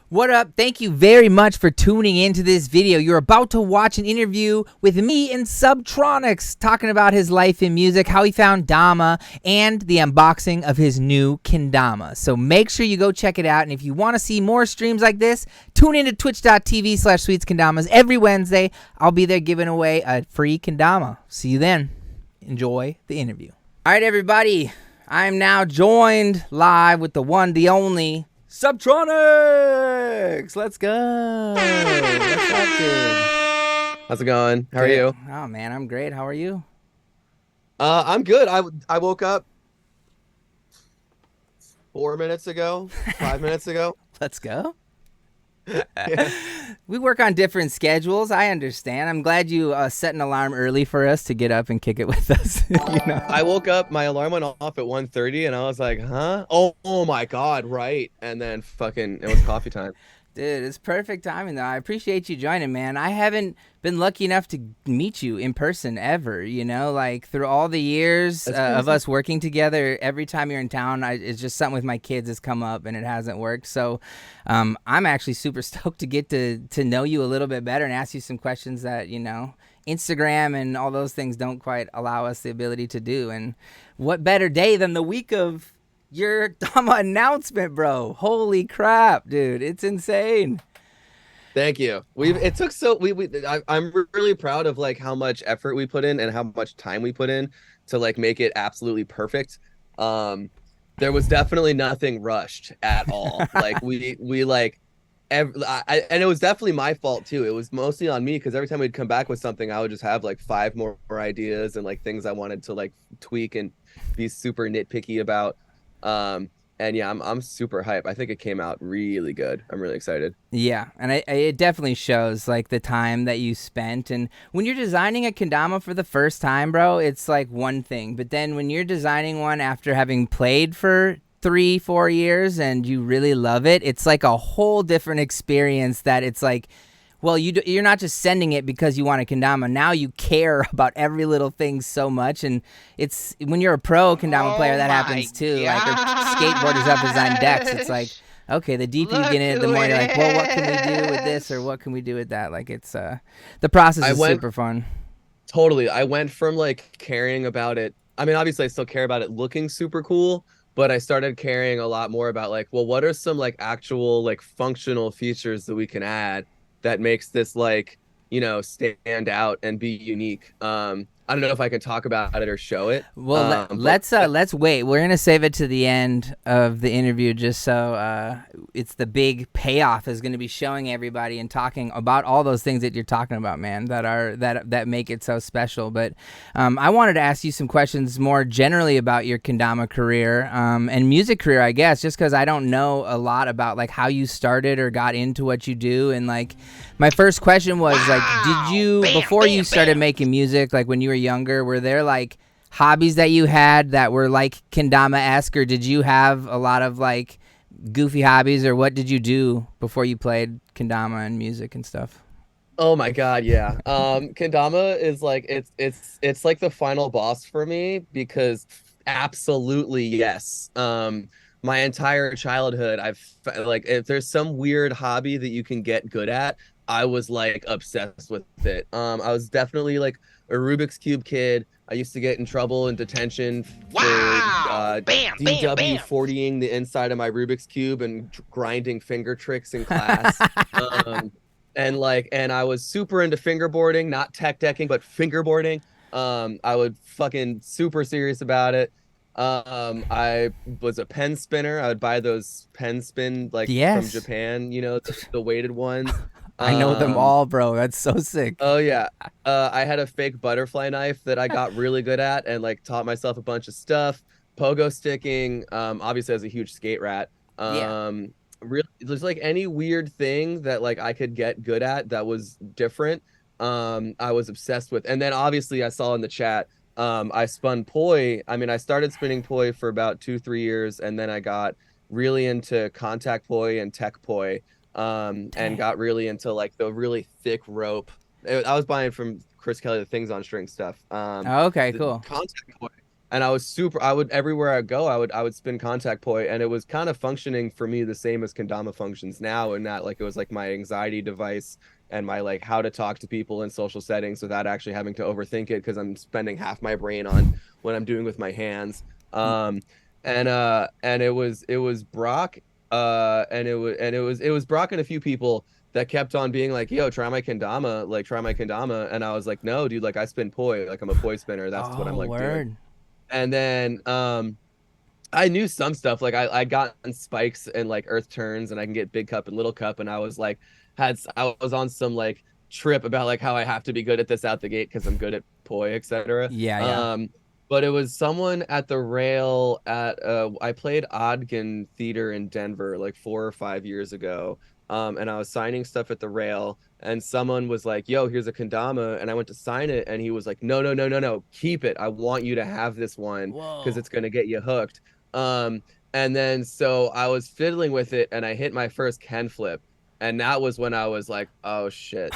What up? Thank you very much for tuning into this video. You're about to watch an interview with me and Subtronics talking about his life in music, how he found Dama, and the unboxing of his new Kendama. So make sure you go check it out. And if you want to see more streams like this, tune into twitch.tv/Sweets Kendamas every Wednesday. I'll be there giving away a free Kendama. See you then. Enjoy the interview. All right, everybody. I am now joined live with the one, the only Subtronics. Let's go. What's up, dude? How's it going? How are you? Oh man, I'm great. How are you? I'm good. I woke up 4 minutes ago, 5 minutes ago. Let's go. Yeah. We work on different schedules. I understand. I'm glad you set an alarm early for us to get up and kick it with us. I woke up, my alarm went off at 1:30 and I was like, huh? Oh my God, right. And then fucking it was coffee time. Dude, it's perfect timing, though. I appreciate you joining, man. I haven't been lucky enough to meet you in person ever, like through all the years of us working together. Every time you're in town, it's just something with my kids has come up and it hasn't worked. So I'm actually super stoked to get to know you a little bit better and ask you some questions that, Instagram and all those things don't quite allow us the ability to do. And what better day than the week of your Dama announcement, bro. Holy crap, dude. It's insane. Thank you. I'm really proud of like how much effort we put in and how much time we put in to like make it absolutely perfect. There was definitely nothing rushed at all. Like and it was definitely my fault too. It was mostly on me because every time we'd come back with something, I would just have like 5 more ideas and like things I wanted to like tweak and be super nitpicky about. And yeah, I'm super hype. I think it came out really good. I'm really excited. Yeah, and it definitely shows like the time that you spent. And when you're designing a kendama for the first time, bro, it's like one thing. But then when you're designing one after having played for 3-4 years and you really love it, it's like a whole different experience. That it's like, well, you're not just sending it because you want a kendama. Now you care about every little thing so much, and it's when you're a pro kendama player that happens too. Like, or skateboarders that design decks. It's like, okay, the deeper you get in it, the more you're like, well, what can we do with this or what can we do with that? Like, it's the process is super fun. Totally. I went from like caring about it. I mean, obviously, I still care about it looking super cool, but I started caring a lot more about like, well, what are some like actual like functional features that we can add that makes this like, stand out and be unique. I don't know if I can talk about it or show it. Well, let's wait. We're gonna save it to the end of the interview, just so it's the big payoff is gonna be showing everybody and talking about all those things that you're talking about, man. That make it so special. But I wanted to ask you some questions more generally about your kendama career and music career, I guess, just because I don't know a lot about like how you started or got into what you do. And like my first question was like, did you before you started making music, like when you were younger, were there like hobbies that you had that were like kendama-esque, or did you have a lot of like goofy hobbies, or what did you do before you played kendama and music and stuff? Oh my God, yeah. Kendama is like it's like the final boss for me because absolutely yes. My entire childhood, like if there's some weird hobby that you can get good at, I was like obsessed with it. I was definitely like a Rubik's Cube kid. I used to get in trouble in detention for DW40ing the inside of my Rubik's Cube and grinding finger tricks in class. And I was super into fingerboarding, not tech decking, but fingerboarding. I would fucking super serious about it. I was a pen spinner. I would buy those pen spin like from Japan, the weighted ones. I know them all, bro. That's so sick. Oh yeah. I had a fake butterfly knife that I got really good at and like taught myself a bunch of stuff. Pogo sticking. Obviously I was a huge skate rat. Really, there's like any weird thing that like I could get good at that was different. I was obsessed with. And then obviously I saw in the chat, I spun poi. I mean, I started spinning poi for about 2-3 years, and then I got really into contact poi and tech poi. And got really into like the really thick rope. I was buying from Chris Kelly the Things on String stuff. Okay, cool. Contact poi and I was super. I would everywhere I go, I would spin contact poi, and it was kind of functioning for me the same as kendama functions now, and that like it was like my anxiety device and my like how to talk to people in social settings without actually having to overthink it because I'm spending half my brain on what I'm doing with my hands. And it was Brock, and it was Brock and a few people that kept on being like, yo, try my kendama. And I was like, no, dude, like I spin poi, like I'm a poi spinner. That's what I'm Oh, like doing. word. And then I knew some stuff. Like I got spikes and like earth turns, and I can get big cup and little cup. And I was like, I was on some like trip about like how I have to be good at this out the gate because I'm good at poi, etc. Yeah, yeah. But it was someone at the rail at I played Ogden Theater in Denver like 4 or 5 years ago. And I was signing stuff at the rail, and someone was like, yo, here's a kendama, and I went to sign it, and he was like, no, no, no, no, no, keep it. I want you to have this one because Whoa. it's gonna get you hooked. Um, and then so I was fiddling with it, and I hit my first Ken flip, and that was when I was like, oh shit.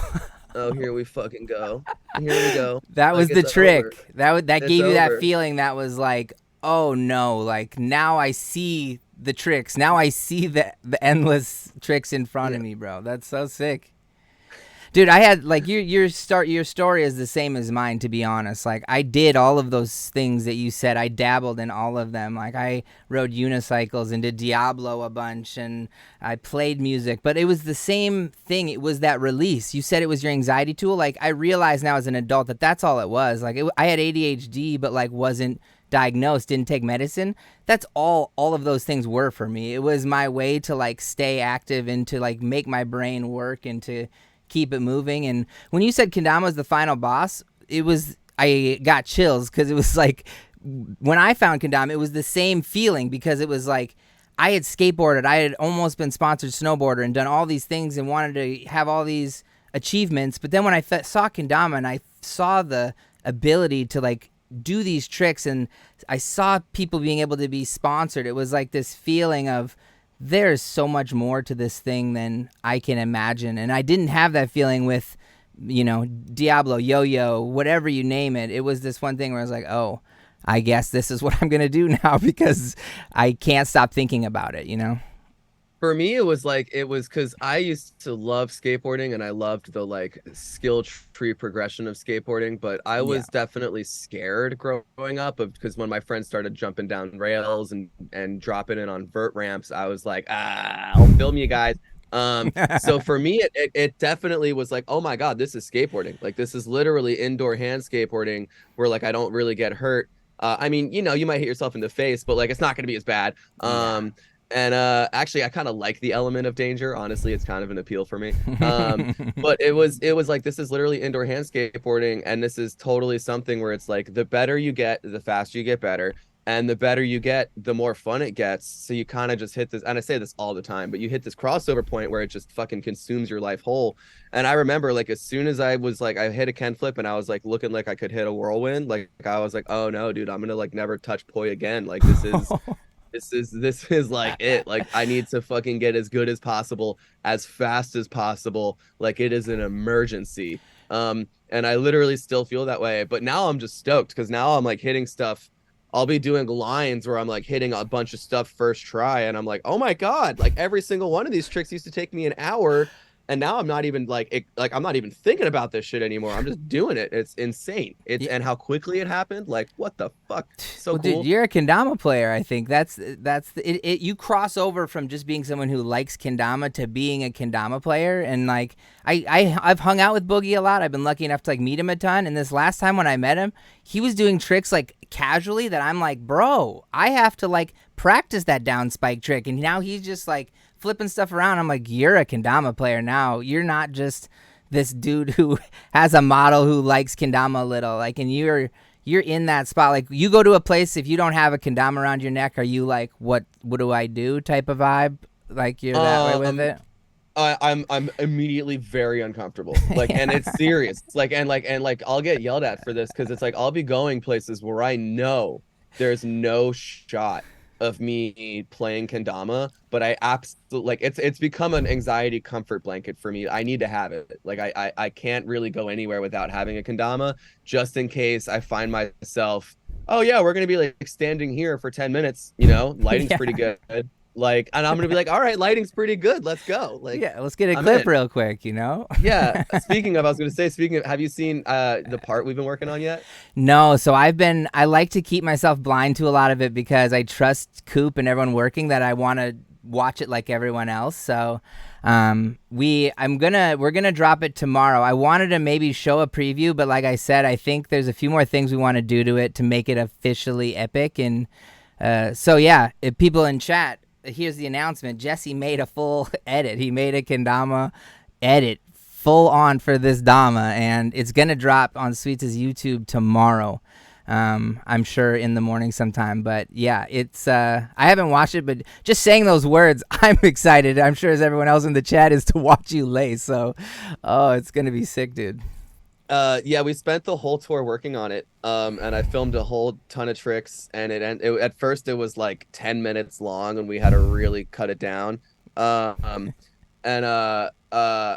Oh, here we fucking go. Here we go. That Like was the it's over. trick. That It's gave you that over. feeling that was like, oh no, like now I see the tricks. Now I see the endless tricks in front Yeah. of me, bro. That's so sick. Dude, I had like your story is the same as mine, to be honest. Like I did all of those things that you said. I dabbled in all of them. Like I rode unicycles and did Diablo a bunch, and I played music, but it was the same thing. It was that release. You said it was your anxiety tool. Like I realize now as an adult that that's all it was. Like I had ADHD, but like wasn't diagnosed, didn't take medicine. That's all of those things were for me. It was my way to like stay active and to like make my brain work and to keep it moving. And when you said Kendama was the final boss, it was, I got chills because it was like when I found Kendama, it was the same feeling because it was like I had skateboarded, I had almost been sponsored snowboarder and done all these things and wanted to have all these achievements. But then when I saw Kendama and I saw the ability to like do these tricks and I saw people being able to be sponsored, it was like this feeling of there's so much more to this thing than I can imagine. And I didn't have that feeling with, Diablo, Yo-Yo, whatever you name it. It was this one thing where I was like, oh, I guess this is what I'm going to do now because I can't stop thinking about it. For me, it was because I used to love skateboarding and I loved the like skill tree progression of skateboarding, but I Yeah. was definitely scared growing up of because when my friends started jumping down rails and dropping in on vert ramps, I was like, I'll film you guys. So for me, it definitely was like, oh my God, this is skateboarding. Like this is literally indoor hand skateboarding where like I don't really get hurt. I mean, you might hit yourself in the face, but like it's not gonna be as bad. Yeah. And actually I kind of like the element of danger. Honestly, it's kind of an appeal for me. But it was like this is literally indoor hand skateboarding, and this is totally something where it's like the better you get, the faster you get better. And the better you get, the more fun it gets. So you kind of just hit this, and I say this all the time, but you hit this crossover point where it just fucking consumes your life whole. And I remember like as soon as I was like I hit a Ken flip and I was like looking like I could hit a whirlwind, like I was like, oh no, dude, I'm gonna like never touch poi again. Like this is like it. Like I need to fucking get as good as possible, as fast as possible. Like it is an emergency. And I literally still feel that way. But now I'm just stoked because now I'm like hitting stuff. I'll be doing lines where I'm like hitting a bunch of stuff first try, and I'm like, oh my God, like every single one of these tricks used to take me an hour. And now I'm not even like I'm not even thinking about this shit anymore. I'm just doing it. It's insane. It's Yeah. and how quickly it happened. Like what the fuck? So Well, dude, cool. you're a kendama player. I think it. You cross over from just being someone who likes kendama to being a kendama player, and like I've hung out with Boogie a lot. I've been lucky enough to like meet him a ton. And this last time when I met him, he was doing tricks like casually that I'm like, bro, I have to like practice that down spike trick. And now he's just like flipping stuff around. I'm like, you're a kendama player now. You're not just this dude who has a model who likes kendama a little. Like, and you're in that spot. Like you go to a place, if you don't have a kendama around your neck, are you like, what do I do type of vibe? Like you're that way with Um, it? I'm immediately very uncomfortable. Like, and it's serious. Like I'll get yelled at for this because it's like I'll be going places where I know there's no shot of me playing kendama, but I absolutely like it's become an anxiety comfort blanket for me. I need to have it. Like I can't really go anywhere without having a kendama just in case I find myself oh yeah, we're gonna be like standing here for 10 minutes, you know, lighting's Yeah. pretty good. Like, and I'm gonna be like, all right, lighting's pretty good. Let's go. Like, Yeah, let's get a I'm clip in. real quick, you know? Yeah. Speaking of, I was gonna say, speaking of, have you seen the part we've been working on yet? No, so I like to keep myself blind to a lot of it because I trust Coop and everyone working that I want to watch it like everyone else. So we're gonna drop it tomorrow. I wanted to maybe show a preview, but like I said, I think there's a few more things we want to do to it to make it officially epic. And so yeah, if people in chat, here's the announcement. Jesse made a full edit. He made a Kendama edit full on for this Dama, and it's gonna drop on Sweets' YouTube tomorrow. I'm sure in the morning sometime, but yeah, it's I haven't watched it, but just saying those words, I'm excited. I'm sure as everyone else in the chat is to watch you lay. So, oh, it's gonna be sick, dude. Yeah, we spent the whole tour working on it. And I filmed a whole ton of tricks, and at first it was like 10 minutes long, and we had to really cut it down. And I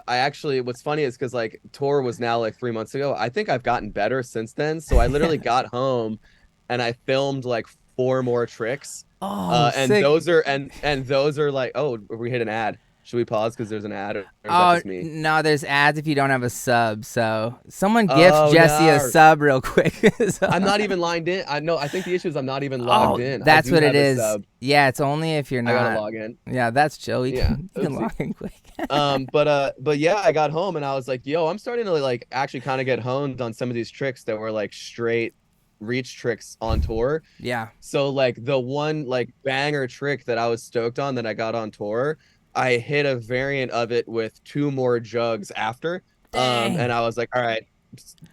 actually, what's funny is because like tour was now like 3 months ago. I think I've gotten better since then. So I literally got home and I filmed like four more tricks. Oh, And sick. those are like, oh, we hit an ad. Should we pause because there's an ad, or is that Oh just me? no, there's ads if you don't have a sub. So someone gift Oh Jesse a no. sub real quick. So- I'm not even logged in. I know. I think the issue is I'm not even logged oh, in. I that's do what it have a is. sub. Yeah, it's only if you're I gotta not. log in. Yeah, that's chill. Yeah. You can Oopsie. log in quick. But yeah, I got home and I was like, yo, I'm starting to like actually kind of get honed on some of these tricks that were like straight reach tricks on tour. Yeah. So like the one like banger trick that I was stoked on that I got on tour, I hit a variant of it with two more jugs after. And Dang. I was like, all right,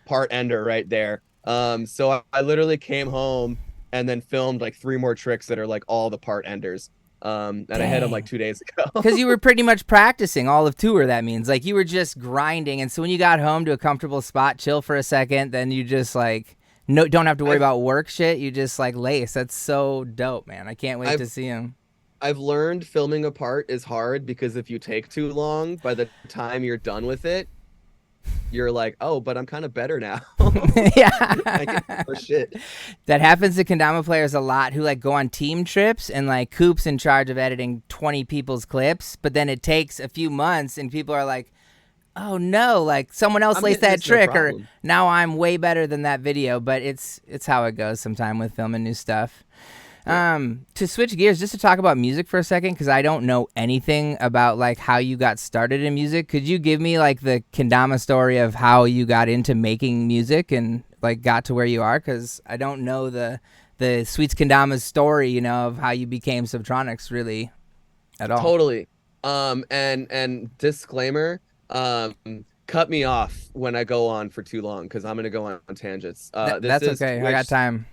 part ender right there. So I literally came home and then filmed like three more tricks that are like all the part enders. And I hit them like Dang. 2 days Because ago. you were pretty much practicing all of tour, that means. Like, you were just grinding. And so when you got home to a comfortable spot, chill for a second, then you just, like, no, don't have to worry I've about work shit. You just, like, lace. That's so dope, man. I can't wait I've to see him. I've learned filming a part is hard because if you take too long, by the time you're done with it, you're like, oh, but I'm kind of better now. I can Yeah. more shit. That happens to Kendama players a lot who, like, go on team trips and, like, Coop's in charge of editing 20 people's clips, but then it takes a few months and people are like, oh no, like someone else I'm laced getting that this no trick, or problem. now I'm way better than that video. But it's how it goes sometime with filming new stuff. Yeah. To switch gears, just to talk about music for a second, because I don't know anything about like how you got started in music. Could you give me like the Kendama story of how you got into making music and like got to where you are? Because I don't know the Sweets Kendamas story, you know, of how you became Subtronics really at all. Totally. And disclaimer, um, cut me off when I go on for too long because I'm gonna go on tangents. This That's is okay. I got Twitch. time.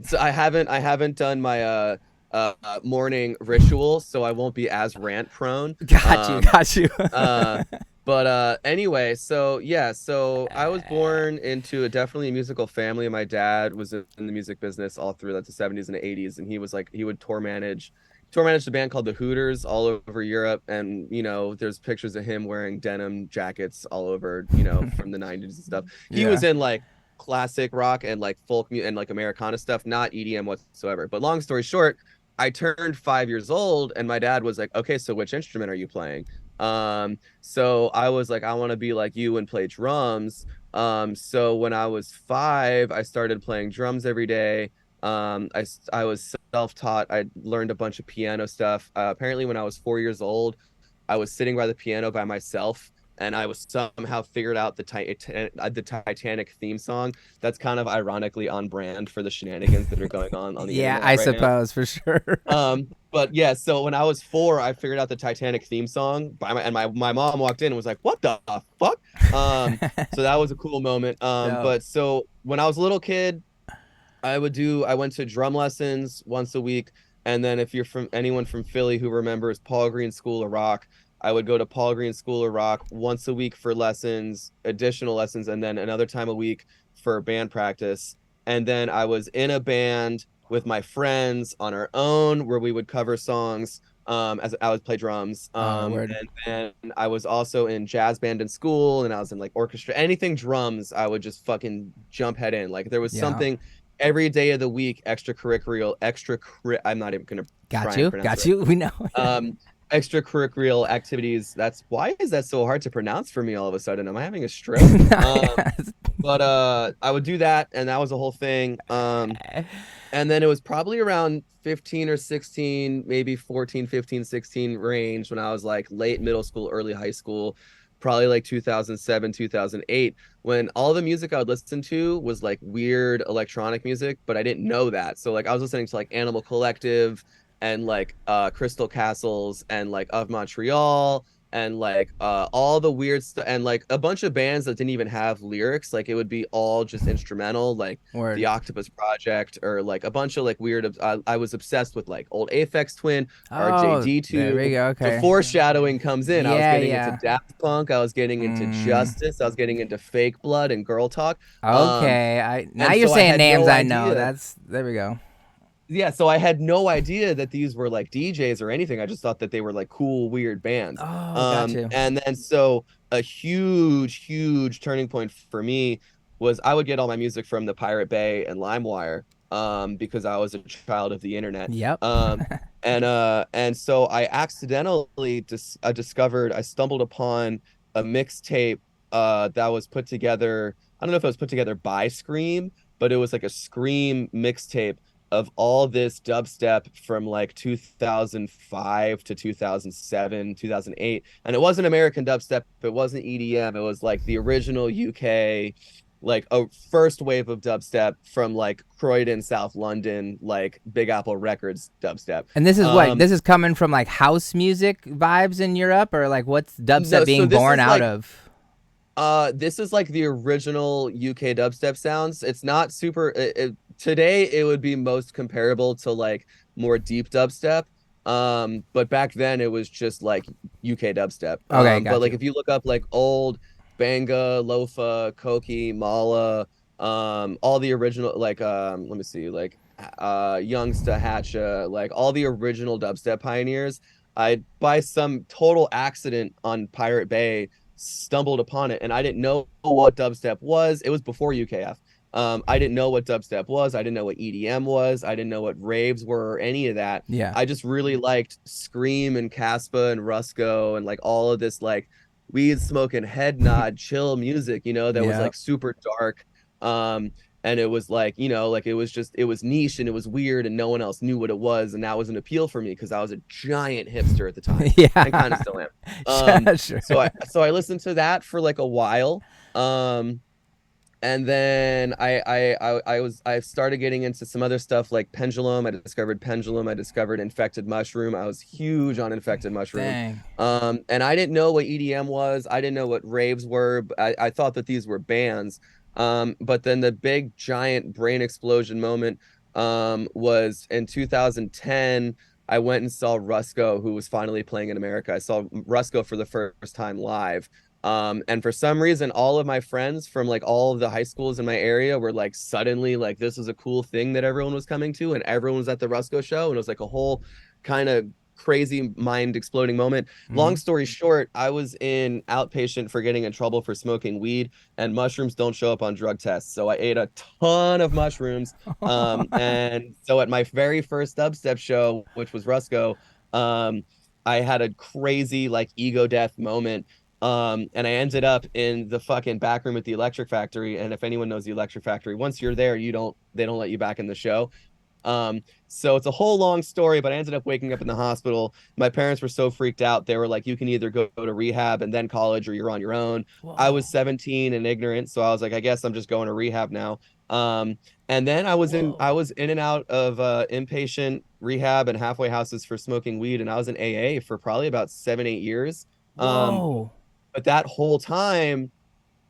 So I haven't done my morning ritual, so I won't be as rant prone. Got you. Um, Got you. uh, but anyway, so yeah, so I was born into definitely a musical family. My dad was in the music business all through like the 70s and 80s, and he was like he would tour manage a band called the Hooters all over Europe, and you know there's pictures of him wearing denim jackets all over, you know, from the 90s and stuff. He Yeah. was in like classic rock and like and like Americana stuff, not EDM whatsoever. But long story short, I turned 5 years old and my dad was like, okay, so which instrument are you playing? So I was like, I want to be like you and play drums. So when I was 5, I started playing drums every day. I was self-taught. I learned a bunch of piano stuff. Apparently, when I was 4 years old, I was sitting by the piano by myself, and I was somehow figured out the Titanic theme song. That's kind of ironically on brand for the shenanigans that are going on the Yeah, internet I right now. suppose for sure. But yeah, so when I was 4, I figured out the Titanic theme song and my mom walked in and was like, "What the fuck?" So that was a cool moment. Dope. But so when I was a little kid, I went to drum lessons once a week. And then if you're from anyone from Philly who remembers Paul Green School of Rock, I would go to Paul Green School of Rock once a week for lessons, additional lessons, and then another time a week for band practice. And then I was in a band with my friends on our own where we would cover songs, as I would play drums. Oh, word. And then I was also in jazz band in school, and I was in like orchestra, anything drums, I would just fucking jump head in. Like there was Yeah. something every day of the week, I'm not even gonna try and pronounce it Got right. you. We know. Extracurricular activities. That's why is that so hard to pronounce for me all of a sudden? Am I having a stroke? Yes. But I would do that, and that was a whole thing. And then it was probably around 15 or 16, maybe 14, 15, 16 range when I was like late middle school, early high school, probably like 2007, 2008, when all the music I would listen to was like weird electronic music, but I didn't know that. So like I was listening to like Animal Collective and like Crystal Castles and like Of Montreal and like all the weird stuff and like a bunch of bands that didn't even have lyrics. Like it would be all just instrumental, like the Word. Octopus Project or like a bunch of like weird. I was obsessed with like old Aphex Twin, Oh, there we RJD2. go. The Okay. foreshadowing comes in. I was Yeah, getting into yeah. Daft Punk. I was getting into Mm, Justice. I was getting into Fake Blood and Girl Talk. okay. I now And you're so I saying had names no I know. idea. That's there we go. Yeah, so I had no idea that these were like DJs or anything. I just thought that they were like cool, weird bands. Oh, got you. And then so a huge, huge turning point for me was I would get all my music from the Pirate Bay and LimeWire, because I was a child of the internet. Yep. And so I accidentally I stumbled upon a mixtape that was put together. I don't know if it was put together by Scream, but it was like a Scream mixtape of all this dubstep from like 2005 to 2007, 2008. And it wasn't American dubstep, it wasn't EDM, it was like the original UK, like a first wave of dubstep from like Croydon, South London, like Big Apple Records dubstep. And this is what? Um This is coming from like house music vibes in Europe, or like what's no, dubstep so being born out of? this is like the original UK dubstep sounds. It's not super today it would be most comparable to like more deep dubstep. But back then it was just like UK dubstep. Okay, But got like you. if you look up like old Banga, Lofa, Koki, Mala, all the original like let me see, like Youngsta, Hatcha, like all the original dubstep pioneers, I by some total accident on Pirate Bay stumbled upon it and I didn't know what dubstep was. It was before UKF. I didn't know what dubstep was. I didn't know what EDM was. I didn't know what raves were or any of that. Yeah. I just really liked Scream and Caspa and Rusko and like all of this like weed smoking head nod chill music, that was Yeah. like super dark. Um, and it was like, like it was niche and it was weird and no one else knew what it was. And that was an appeal for me because I was a giant hipster at the time and kind of Yeah. still am. Um, Sure. so I listened to that for like a while. And then I started getting into some other stuff like Pendulum. I discovered Pendulum. I discovered Infected Mushroom. I was huge on Infected Mushroom. Dang. And I didn't know what EDM was. I didn't know what raves were. I thought that these were bands. But then the big giant brain explosion moment was in 2010. I went and saw Rusko, who was finally playing in America. I saw Rusko for the first time live. And for some reason, all of my friends from like all of the high schools in my area were like suddenly like this was a cool thing that everyone was coming to, and everyone was at the Rusko show, and it was like a whole kind of crazy mind exploding moment. Hmm. Long story short, I was in outpatient for getting in trouble for smoking weed, and mushrooms don't show up on drug tests. So I ate a ton of mushrooms. And so at my very first dubstep show, which was Rusko, I had a crazy like ego death moment, and I ended up in the fucking back room at the Electric Factory. And if anyone knows the Electric Factory, once you're there, they don't let you back in the show. So it's a whole long story, but I ended up waking up in the hospital. My parents were so freaked out. They were like, you can either go to rehab and then college or you're on your own. I Whoa. was 17 and ignorant, so I was like, I guess I'm just going to rehab now. And then I Whoa. was in and out of inpatient rehab and halfway houses for smoking weed, and I was in AA for probably about 7, 8 years. Um, Whoa. but that whole time,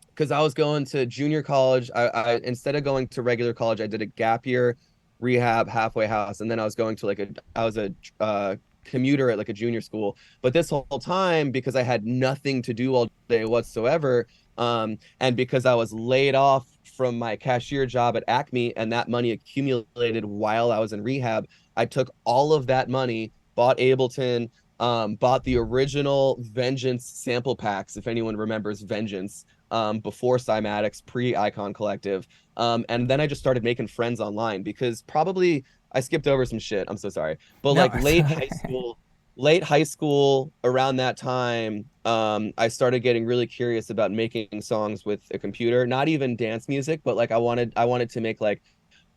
because I was going to junior college, I instead of going to regular college, I did a gap year, rehab, halfway house, and then I was a commuter at like a junior school. But this whole time, because I had nothing to do all day whatsoever, and because I was laid off from my cashier job at Acme, and that money accumulated while I was in rehab, I took all of that money, bought Ableton, bought the original Vengeance sample packs, if anyone remembers Vengeance, before Cymatics, pre-Icon Collective. And then I just started making friends online because probably I skipped over some shit. I'm so sorry. But No. like late high school, around that time, I started getting really curious about making songs with a computer, not even dance music, but like I wanted to make like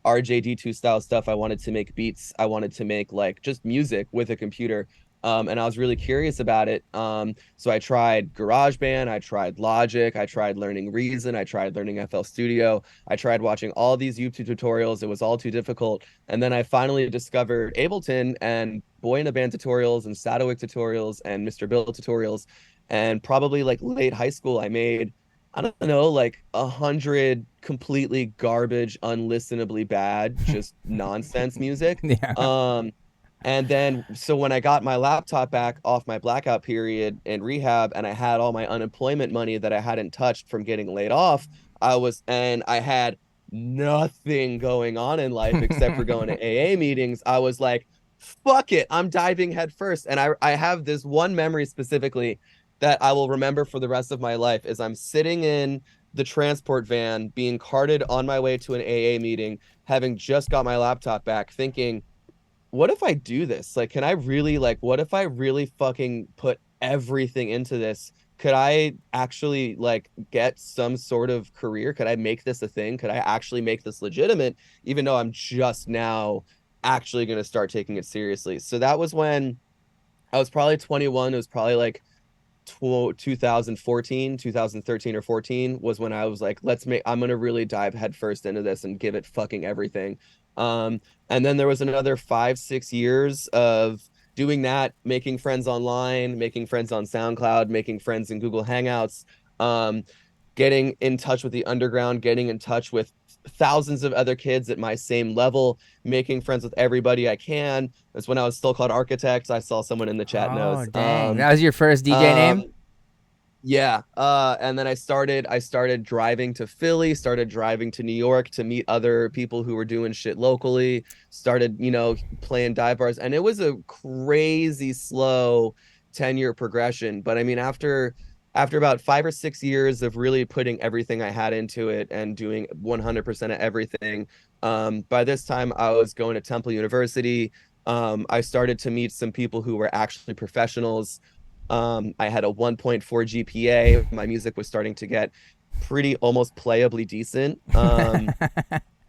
RJD2 style stuff. I wanted to make beats. I wanted to make like just music with a computer. And I was really curious about it. So I tried GarageBand, I tried Logic, I tried learning Reason, I tried learning FL Studio, I tried watching all these YouTube tutorials. It was all too difficult. And then I finally discovered Ableton and Boy in a Band tutorials and Sadowik tutorials and Mr. Bill tutorials. And probably like late high school, I made, I don't know, like 100 completely garbage, unlistenably bad, just nonsense music. Yeah. Um, and then so when I got my laptop back off my blackout period in rehab and I had all my unemployment money that I hadn't touched from getting laid off, I had nothing going on in life except for going to AA meetings. I was like, fuck it, I'm diving head first. And I have this one memory specifically that I will remember for the rest of my life is I'm sitting in the transport van being carted on my way to an AA meeting, having just got my laptop back, thinking, what if I do this? Like, can I really, like, what if I really fucking put everything into this? Could I actually like get some sort of career? Could I make this a thing? Could I actually make this legitimate, even though I'm just now actually going to start taking it seriously? So that was when I was probably 21. It was probably like 2014, 2013 or 14 was when I was like, I'm going to really dive headfirst into this and give it fucking everything. And then there was another 5, 6 years of doing that, making friends online, making friends on SoundCloud, making friends in Google Hangouts, getting in touch with the underground, getting in touch with thousands of other kids at my same level, making friends with everybody I can. That's when I was still called Architect. I saw someone in the chat Oh, knows. dang. That was your first DJ name? Yeah. And then I started driving to Philly, started driving to New York to meet other people who were doing shit locally, started, playing dive bars. And it was a crazy slow 10-year progression. But I mean, after about 5 or 6 years of really putting everything I had into it and doing 100% of everything, by this time I was going to Temple University. I started to meet some people who were actually professionals. I had a 1.4 GPA. My music was starting to get pretty almost playably decent.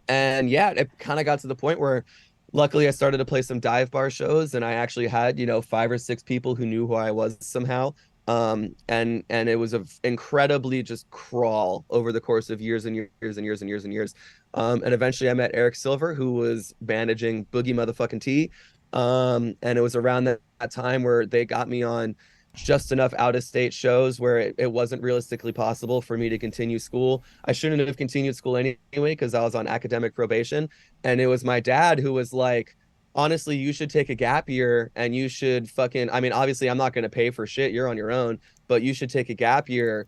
And yeah, it kind of got to the point where luckily I started to play some dive bar shows and I actually had, 5 or 6 people who knew who I was somehow. And it was an incredibly just crawl over the course of years and years and years and years and years. And eventually I met Eric Silver, who was managing Boogie Motherfucking T. And it was around that time where they got me on just enough out of state shows where it wasn't realistically possible for me to continue school. I shouldn't have continued school anyway because I was on academic probation. And it was my dad who was like, honestly, you should take a gap year and you should fucking, I mean, obviously, I'm not going to pay for shit. You're on your own, but you should take a gap year,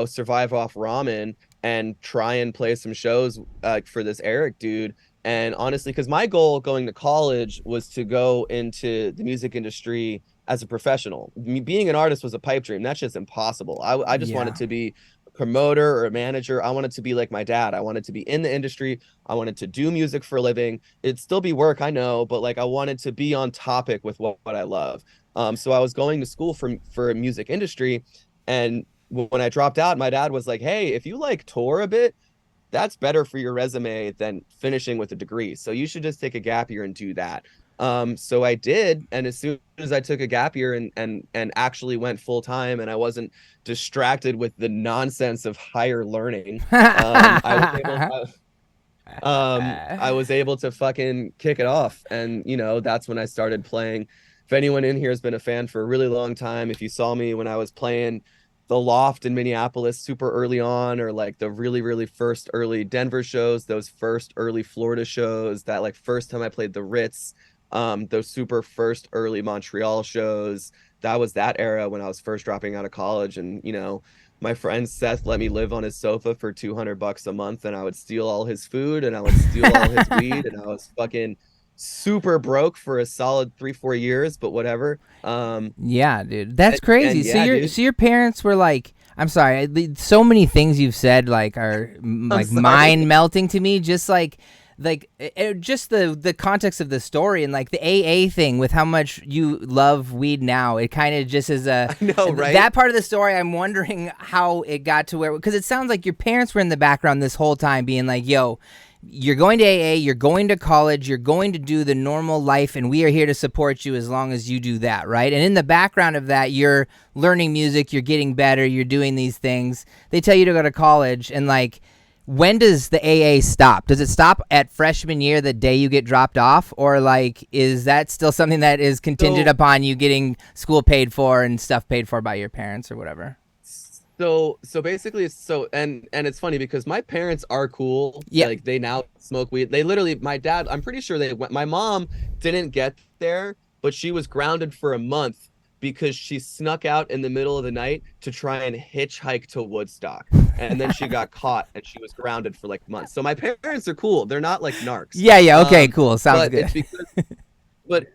survive off ramen and try and play some shows for this Eric dude. And honestly, because my goal going to college was to go into the music industry as a professional. Being an artist was a pipe dream. That's just impossible. I just wanted Yeah. to be a promoter or a manager. I wanted to be like my dad. I wanted to be in the industry. I wanted to do music for a living. It'd still be work, I know, but like I wanted to be on topic with what I love. So I was going to school for music industry, and when I dropped out, my dad was like, "Hey, if you like tour a bit, that's better for your resume than finishing with a degree. So you should just take a gap year and do that." So I did, and as soon as I took a gap year and actually went full time, and I wasn't distracted with the nonsense of higher learning, I was able to fucking kick it off, and that's when I started playing. If anyone in here has been a fan for a really long time, if you saw me when I was playing the Loft in Minneapolis super early on, or like the really, really first early Denver shows, those first early Florida shows, that like first time I played the Ritz, those super first early Montreal shows, that was that era when I was first dropping out of college. And my friend Seth let me live on his sofa for $200 a month, and I would steal all his food and I would steal all his weed, and I was fucking super broke for a solid 3-4 years, but whatever. Yeah, dude, that's crazy. And So yeah, your dude. so your parents were like, I'm sorry, so many things you've said like are I'm like sorry. mind melting to me. Just just the context of the story and like the AA thing with how much you love weed now. It kind of just is a I know, right? that part of the story. I'm wondering how it got to where, because it sounds like your parents were in the background this whole time, being like, "Yo, you're going to AA, you're going to college, you're going to do the normal life, and we are here to support you as long as you do that," right? And in the background of that, you're learning music, you're getting better, you're doing these things. They tell you to go to college, and like, when does the AA stop? Does it stop at freshman year, the day you get dropped off, or like, is that still something that is contingent So upon you getting school paid for and stuff paid for by your parents or whatever? so basically, and it's funny because my parents are cool. Yeah. Like they now smoke weed. They literally, my dad, I'm pretty sure they went. My mom didn't get there, but she was grounded for a month because she snuck out in the middle of the night to try and hitchhike to Woodstock. And then she got caught and she was grounded for like months. So my parents are cool. They're not like narcs. Yeah, yeah, okay, Um, cool. Sounds but good.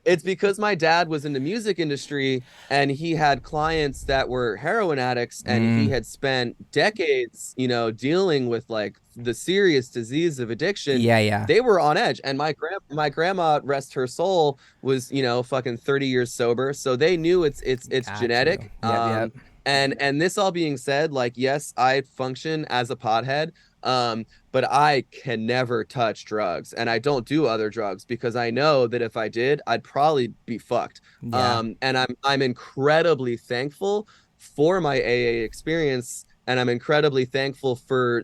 it's because my dad was in the music industry and he had clients that were heroin addicts and he Mm, had spent decades, dealing with like the serious disease of addiction. yeah, yeah. They were on edge. And my grandma, rest her soul, was, fucking 30 years sober. So they knew it's Got you. genetic. Yep, yep. And this all being said, like, yes, I function as a pothead. But I can never touch drugs and I don't do other drugs because I know that if I did, I'd probably be fucked. Yeah. And I'm incredibly thankful for my AA experience, and I'm incredibly thankful for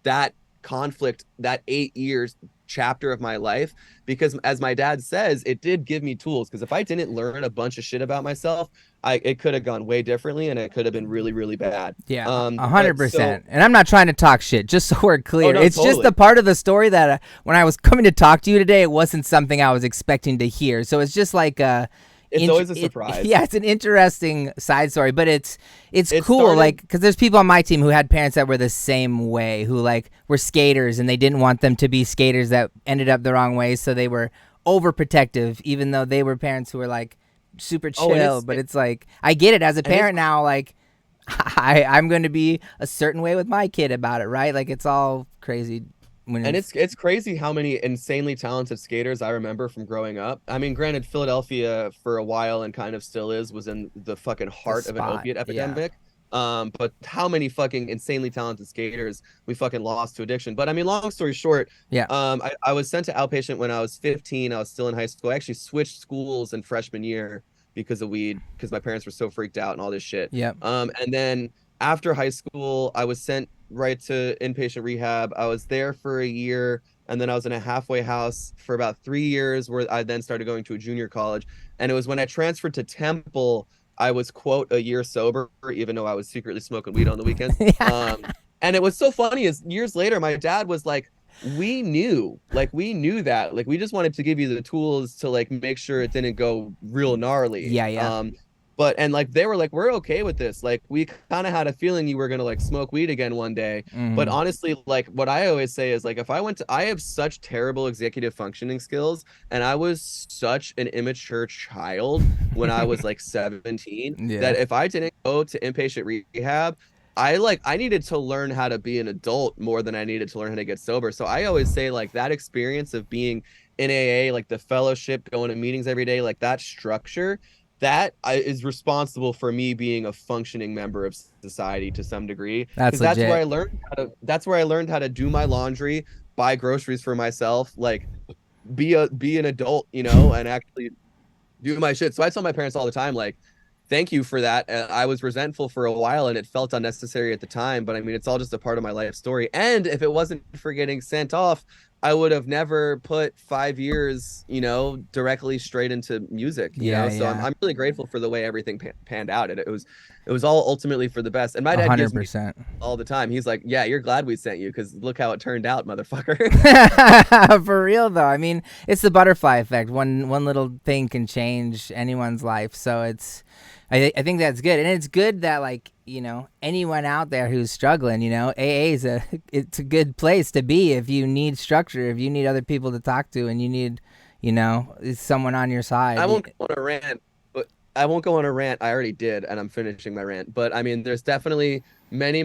that conflict, that 8 years chapter of my life, because as my dad says, it did give me tools, because if I didn't learn a bunch of shit about myself, it could have gone way differently and it could have been really, really bad. Yeah, a But hundred so percent. And I'm not trying to talk shit, just so we're Oh clear. no, It's just the totally. part of the story that when I was coming to talk to you today, it wasn't something I was expecting to hear. So it's just like It's always a surprise. yeah, it's an interesting side story, but it's It cool, started. like, because there's people on my team who had parents that were the same way, who like were skaters and they didn't want them to be skaters that ended up the wrong way, so they were overprotective, even though they were parents who were like super Oh, and chill. But it's like, I get it as a it's parent now, like I'm going to be a certain way with my kid about it, right? Like, it's all crazy when and it's it's crazy how many insanely talented skaters I remember from growing up. I mean, granted, Philadelphia for a while and kind of still was in the fucking the heart of an spot. opiate Yeah. epidemic. But how many fucking insanely talented skaters we fucking lost to addiction. But I mean, long story short, Yeah. I was sent to outpatient when I was 15. I was still in high school. I actually switched schools in freshman year because of weed, because my parents were so freaked out and all this shit. Yep. And then after high school, I was sent right to inpatient rehab. I was there for a year, and then I was in a halfway house for about 3 years, where I then started going to a junior college. And it was when I transferred to Temple, I was, quote, a year sober, even though I was secretly smoking weed on the weekends. Yeah. And it was so funny, is years later, my dad was we knew that, like, we just wanted to give you the tools to like make sure it didn't go real gnarly. Yeah, yeah. But and like they were like, we're okay with this. Like, we kind of had a feeling you were gonna like smoke weed again one day. But Mm. honestly, like, what I always say is, like, if I have such terrible executive functioning skills, and I was such an immature child when I was like 17, Yeah. that if I didn't go to inpatient rehab, I needed to learn how to be an adult more than I needed to learn how to get sober. So I always say, like, that experience of being in AA, like the fellowship, going to meetings every day, like that structure, is responsible for me being a functioning member of society to some degree, That's because that's where legit. I learned how to do my laundry, buy groceries for myself, like be an adult, and actually do my shit. So I tell my parents all the time, like, thank you for that. I was resentful for a while and it felt unnecessary at the time, but I mean, it's all just a part of my life story. And if it wasn't for getting sent off, I would have never put 5 years, directly straight into music, Yeah, So I'm, yeah. I'm really grateful for the way everything panned out. It was all ultimately for the best. And my A dad hundred gives me percent. all the time. He's like, yeah, you're glad we sent you because look how it turned out, motherfucker. For real though, I mean, it's the butterfly effect. One little thing can change anyone's life. So I think that's good, and it's good that, like, anyone out there who's struggling, AA is it's a good place to be if you need structure, if you need other people to talk to, and you need You know, is someone on your I side. won't go on a rant, but I won't go on a rant. I already did, and I'm finishing my rant. But I mean, there's definitely many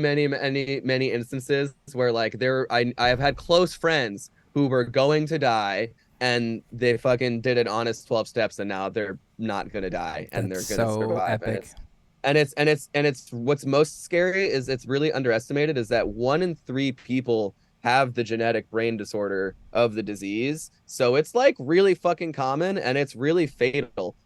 instances where like I have had close friends who were going to die, and they fucking did an honest 12 steps, and now they're not gonna die, and That's they're gonna so survive. And epic. it's what's most scary is it's really underestimated is that 1 in 3 people have the genetic brain disorder of the disease. So it's like really fucking common and it's really fatal.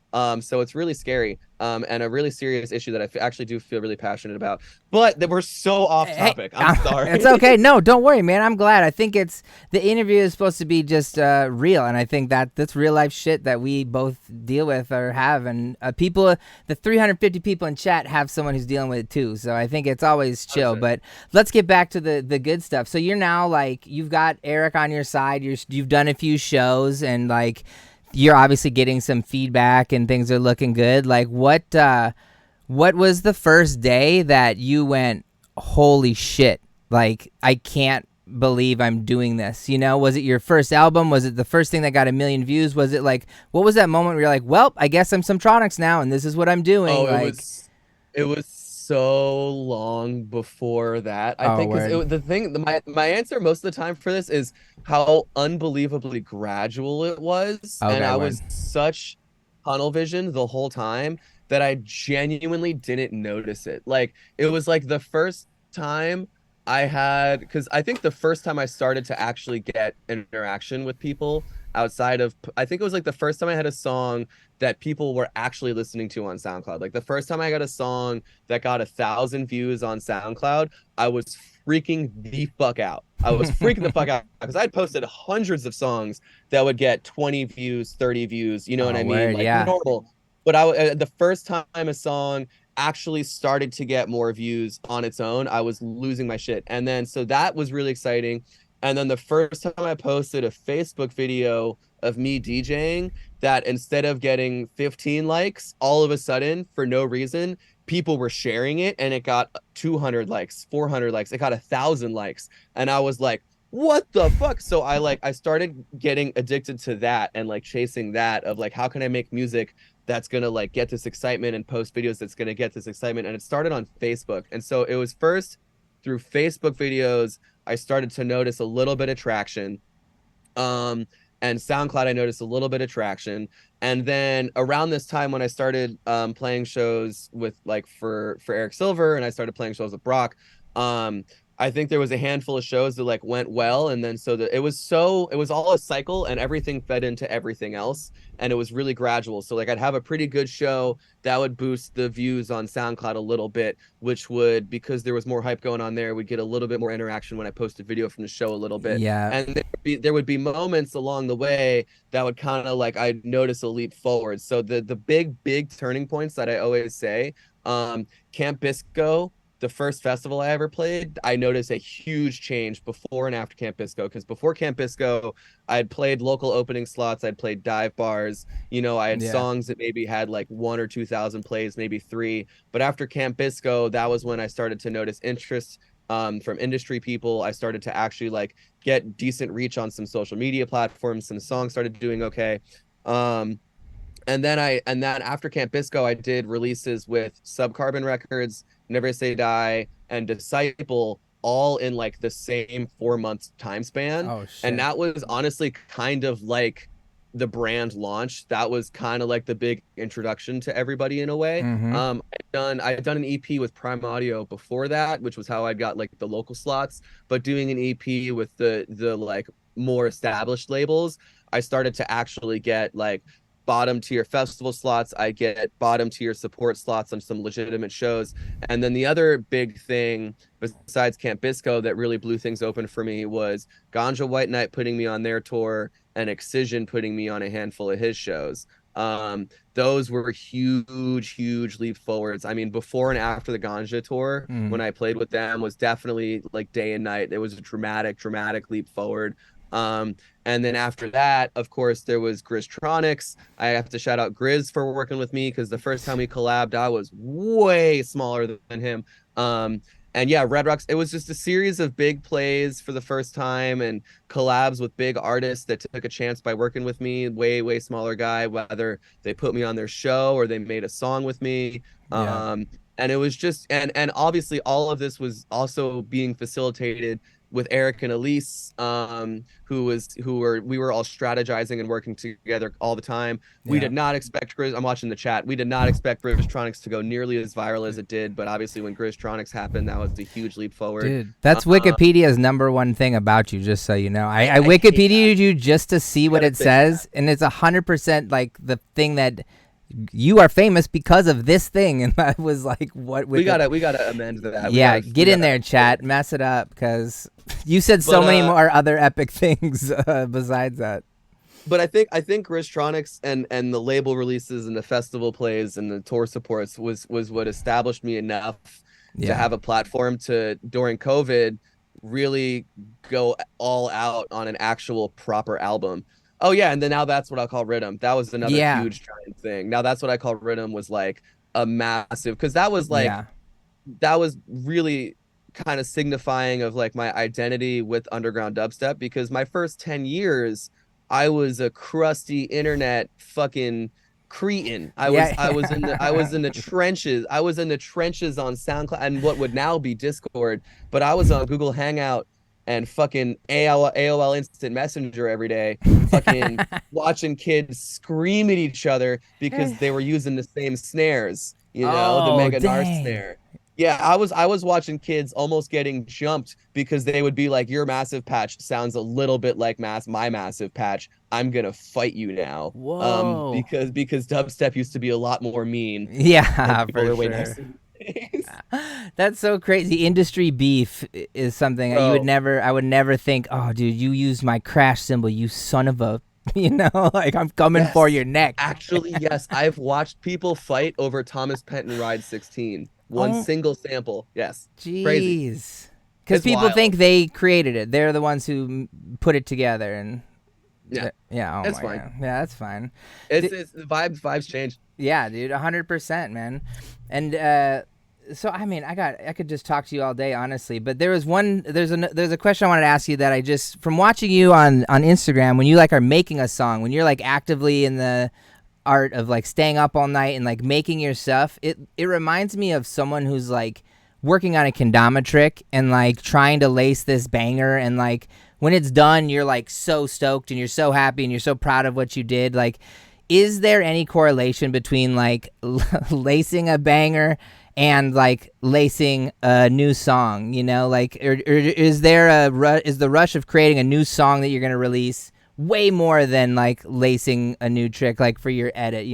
So it's really scary. And a really serious issue that actually do feel really passionate about. But that we're so off Hey, topic. I'm it's sorry. okay. No, don't worry, man. I'm glad. I think it's the interview is supposed to be just real, and I think that that's real life shit that we both deal with or have, and people, the 350 people in chat have someone who's dealing with it too. So I think it's always chill. 100%. But let's get back to the good stuff. So you're now like you've got Eric on your side. You've done a few shows, and like you're obviously getting some feedback, and things are looking good. Like what was the first day that you went, holy shit, like I can't believe I'm doing this? You know, was it your first album? Was it the first thing that got 1 million views? Was it like, what was that moment where you're like, well, I guess I'm Subtronics now and this is what I'm doing? Oh, Like, it was so long before that. I oh, think because word. my answer most of the time for this is how unbelievably gradual it was, and Okay, I word. was such tunnel vision the whole time that I genuinely didn't notice it. Like it was like the first time I had, because I think the first time I started to actually get interaction with people outside of, I think it was like the first time I had a song that people were actually listening to on SoundCloud. Like the first time I got a song that got 1,000 views on SoundCloud, I was freaking the fuck out. I was freaking the fuck out because I'd posted hundreds of songs that would get 20 views, 30 views, you know what Oh, I mean? word, Like yeah. normal. But the first time a song actually started to get more views on its own, I was losing my shit. And then so that was really exciting. And then the first time I posted a Facebook video of me DJing, that instead of getting 15 likes, all of a sudden, for no reason, people were sharing it and it got 200 likes, 400 likes, it got 1,000 likes. And I was like, what the fuck? So I started getting addicted to that and like chasing that of like, how can I make music that's gonna like get this excitement and post videos that's gonna get this excitement? And it started on Facebook. And so it was first through Facebook videos I started to notice a little bit of traction. Um, and SoundCloud, I noticed a little bit of traction. And then around this time when I started playing shows with like for Eric Silver, and I started playing shows with Brock, um, I think there was a handful of shows that like went well, and then it was all a cycle, and everything fed into everything else, and it was really gradual. So like I'd have a pretty good show that would boost the views on SoundCloud a little bit, which would, because there was more hype going on there, would get a little bit more interaction when I posted video from the show a little bit. Yeah. And there would be moments along the way that would kind of like I'd notice a leap forward. So the big turning points that I always say, Camp Bisco, the first festival I ever played, I noticed a huge change before and after Camp Bisco. Because before Camp Bisco, I'd played local opening slots, I'd played dive bars, you know, I had Yeah. songs that maybe had like 1 or 2 thousand plays, maybe three. But after Camp Bisco, that was when I started to notice interest from industry people. I started to actually like get decent reach on some social media platforms. Some songs started doing okay. Um, and then after Camp Bisco, I did releases with Subcarbon Records, Never Say Die, and Disciple, all in like the same 4 months time span. Oh, And shit. that was honestly kind of like the brand launch. That was kind of like the big introduction to everybody in a way. Mm-hmm. I'd done an EP with Prime Audio before that, which was how I got like the local slots. But doing an EP with the like more established labels, I started to actually get like bottom tier festival slots. I get bottom tier support slots on some legitimate shows. And then the other big thing besides Camp Bisco that really blew things open for me was Ganja White Knight putting me on their tour and Excision putting me on a handful of his shows. Those were huge leap forwards. I mean, before and after the Ganja tour, Mm. when I played with them, was definitely like day and night. It was a dramatic leap forward. And then after that, of course, there was Grizztronics. I have to shout out Grizz for working with me because the first time we collabed, I was way smaller than him. And yeah, Red Rocks, it was just a series of big plays for the first time and collabs with big artists that took a chance by working with me, way smaller guy, whether they put me on their show or they made a song with me. Yeah. And it was just and obviously all of this was also being facilitated with Eric and Elise, we were all strategizing and working together all the time. We Yeah. did not expect Grizz. I'm watching the chat. We did not expect Grizztronics to go nearly as viral as it did, but obviously when Grizztronics happened, that was a huge leap forward. Dude, that's Wikipedia's number one thing about you, just so you know. I hate Wikipedia'd you just to see what gotta it fix says, and it's 100% like the thing that you are famous because of this thing, and that was like what we gotta amend that. Yeah, get in there, chat, mess it up, because you said so many more other epic things besides that. But I think Grizztronics and the label releases and the festival plays and the tour supports was what established me enough to have a platform to, during COVID, really go all out on an actual proper album. Oh yeah, and then now that's what I'll call Rhythm. That was another huge giant thing. Now that's what I call Rhythm, was like a massive, because that was like that was really kind of signifying of like my identity with underground dubstep, because my first 10 years I was a crusty internet fucking cretin. I was in the trenches. I was in the trenches on SoundCloud and what would now be Discord, but I was on Google Hangout and fucking AOL Instant Messenger every day, fucking watching kids scream at each other because they were using the same snares, the Mega Nar snare. Yeah, I was watching kids almost getting jumped because they would be like, your massive patch sounds a little bit like my massive patch. I'm gonna fight you now. Whoa. Because dubstep used to be a lot more mean. Yeah, for sure. That's so crazy. Industry beef is something I would never think, oh dude, you used my crash cymbal, you son of a like I'm coming for your neck. Actually, yes. I've watched people fight over Thomas Penton Ride 16. One single sample. Yes. Jeez. Crazy. Because people think they created it. They're the ones who put it together, and yeah. Oh that's my fine. God. Yeah, that's fine. It's the vibes change. Yeah, dude, 100%, man. And so I mean, I could just talk to you all day, honestly. But there's a question I wanted to ask you that I just, from watching you on Instagram, when you like are making a song, when you're like actively in the art of like staying up all night and like making your stuff, it reminds me of someone who's like working on a kendama trick and like trying to lace this banger, and like when it's done you're like so stoked and you're so happy and you're so proud of what you did. Like, is there any correlation between like lacing a banger and like lacing a new song, like, or is there is the rush of creating a new song that you're going to release way more than like lacing a new trick, like for your edit,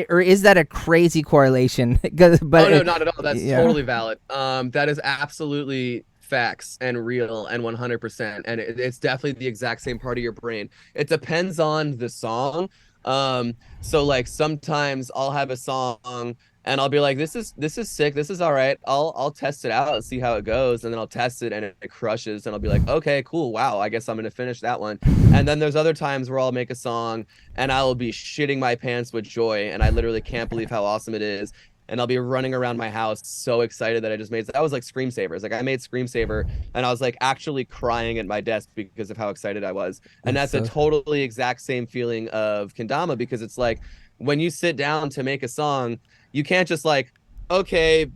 or is that a crazy correlation? But no, not at all. That's totally valid. That is absolutely facts and real and 100%. And it's definitely the exact same part of your brain. It depends on the song. So like sometimes I'll have a song and I'll be like, this is sick, this is all right, I'll test it out and see how it goes, and then I'll test it and it crushes, and I'll be like, okay, cool, wow, I guess I'm gonna finish that one. And then there's other times where I'll make a song and I'll be shitting my pants with joy, and I literally can't believe how awesome it is, and I'll be running around my house so excited that I just made that. Was like Screamsavers. Like I made Screamsaver and I was like actually crying at my desk because of how excited I was. And that's a totally exact same feeling of Kendama, because it's like when you sit down to make a song, you can't just like, okay,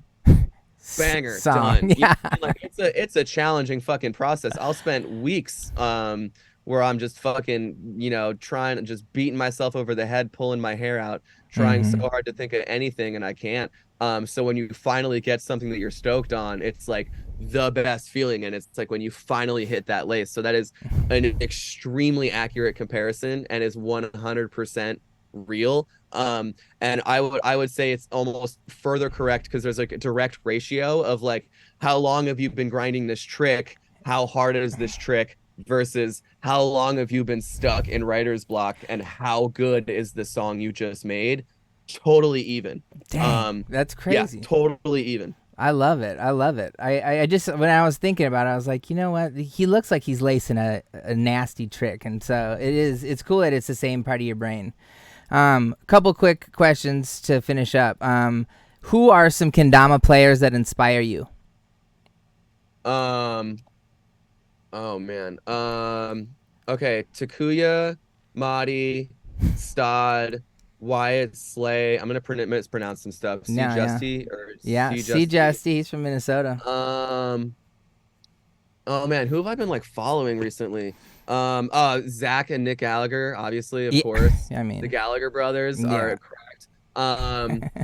banger, done. Yeah. Like it's a challenging fucking process. I'll spend weeks where I'm just fucking, trying, just beating myself over the head, pulling my hair out, trying so hard to think of anything, and I can't. So when you finally get something that you're stoked on, it's like the best feeling, and it's like when you finally hit that lace. So that is an extremely accurate comparison and is 100% real. And I would say it's almost further correct because there's like a direct ratio of like, how long have you been grinding this trick? How hard is this trick? Versus how long have you been stuck in writer's block, and how good is the song you just made? Totally even. Dang, that's crazy. Yeah, totally even. I love it. I love it. I just, when I was thinking about it, I was like, you know what? He looks like he's lacing a nasty trick. And so it's cool that it's the same part of your brain. Couple quick questions to finish up. Who are some kendama players that inspire you? Oh man. Okay, Takuya, Madi, Stod, Wyatt Slay. I'm gonna mispronounce some stuff. C No, yeah. Justy or Yeah, C C. Justy. Justy. He's from Minnesota. Oh man, who have I been like following recently? Zach and Nick Gallagher, obviously, of Yeah, course. I The mean, Gallagher brothers yeah. are correct.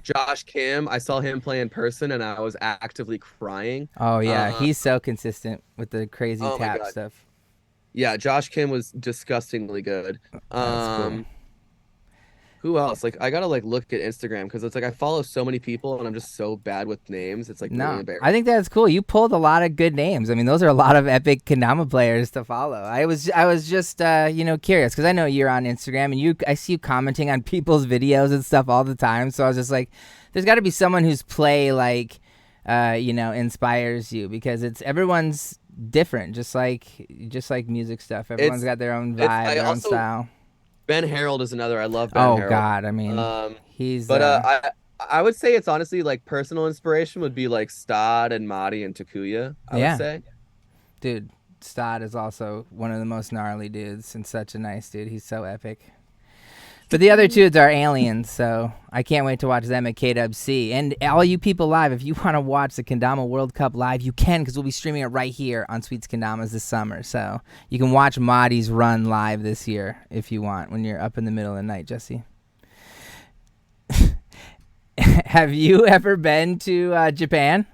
Josh Kim, I saw him play in person and I was actively crying. Oh, yeah. Uh, He's so consistent with the crazy oh my tap God. stuff. Yeah, Josh Kim was disgustingly good. That's cool. Who else? Like I gotta like look at Instagram because it's like I follow so many people and I'm just so bad with names. It's like really No, I embarrassing. think that's cool. You pulled a lot of good names. I mean, those are a lot of epic kendama players to follow. I was just curious because I know you're on Instagram and I see you commenting on people's videos and stuff all the time. So I was just like, there's got to be someone whose play inspires you because everyone's different, just like music stuff. Everyone's It's got their own it's vibe, I their own also style. Ben Harold is another. I love Ben Oh Harold. God, I mean, Um, he's but I would say it's honestly like personal inspiration would be like Stod and Madi and Takuya, I would yeah. say. Dude, Stott is also one of the most gnarly dudes and such a nice dude. He's so epic. But the other two are aliens, so I can't wait to watch them at KWC. And all you people live, if you want to watch the Kendama World Cup live, you can because we'll be streaming it right here on Sweets Kendamas this summer. So you can watch Madi's run live this year if you want when you're up in the middle of the night, Jesse. Have you ever been to Japan?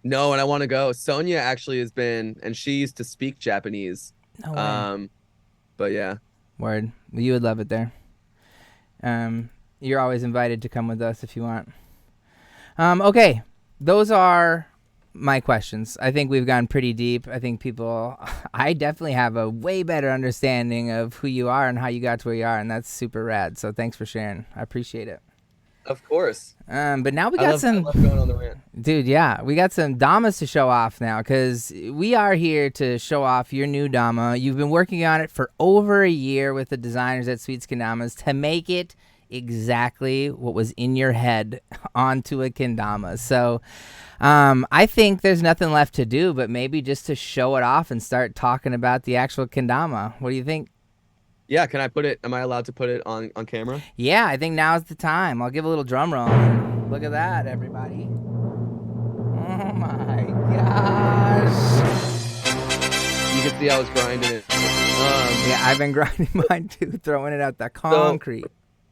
No, and I want to go. Sonia actually has been, and she used to speak Japanese. No way. But yeah. Word. Well, you would love it there. You're always invited to come with us if you want. Okay, those are my questions. I think we've gone pretty deep. I think I definitely have a way better understanding of who you are and how you got to where you are, and that's super rad. So thanks for sharing. I appreciate it. Of course. But now we I got love going on the rant. Dude, yeah, we got some Damas to show off now because we are here to show off your new Dama. You've been working on it for over a year with the designers at Sweets Kendamas to make it exactly what was in your head onto a Kendama. So I think there's nothing left to do but maybe just to show it off and start talking about the actual Kendama. What do you think? Yeah, can I put it? Am I allowed to put it on camera? Yeah, I think now's the time. I'll give a little drum roll. Look at that, everybody. Oh my gosh. You can see I was grinding it. Yeah, I've been grinding mine too, throwing it out the concrete.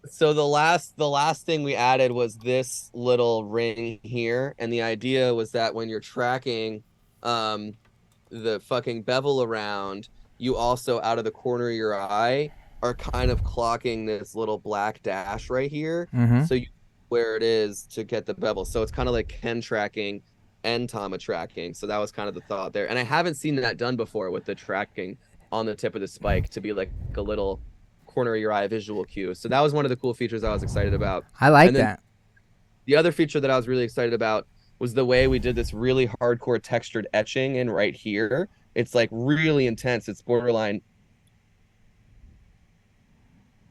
So the last thing we added was this little ring here, and the idea was that when you're tracking the fucking bevel around, you also out of the corner of your eye are kind of clocking this little black dash right here. Mm-hmm. So you where it is to get the bevel. So it's kind of like Ken tracking and Tama tracking. So that was kind of the thought there. And I haven't seen that done before with the tracking on the tip of the spike to be like a little corner of your eye visual cue. So that was one of the cool features I was excited about. I like that. The other feature that I was really excited about was the way we did this really hardcore textured etching in right here. It's like really intense. It's borderline.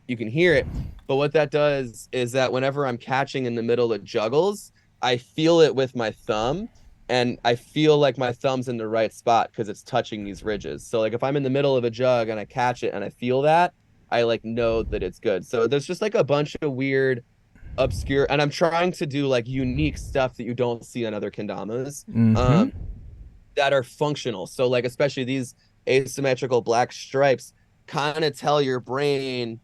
You can hear it. But what that does is that whenever I'm catching in the middle of juggles, I feel it with my thumb, and I feel like my thumb's in the right spot because it's touching these ridges. So like if I'm in the middle of a jug and I catch it and I feel that, I like know that it's good. So there's just like a bunch of weird obscure, and I'm trying to do like unique stuff that you don't see on other kendamas. That are functional. So like especially these asymmetrical black stripes kind of tell your brain,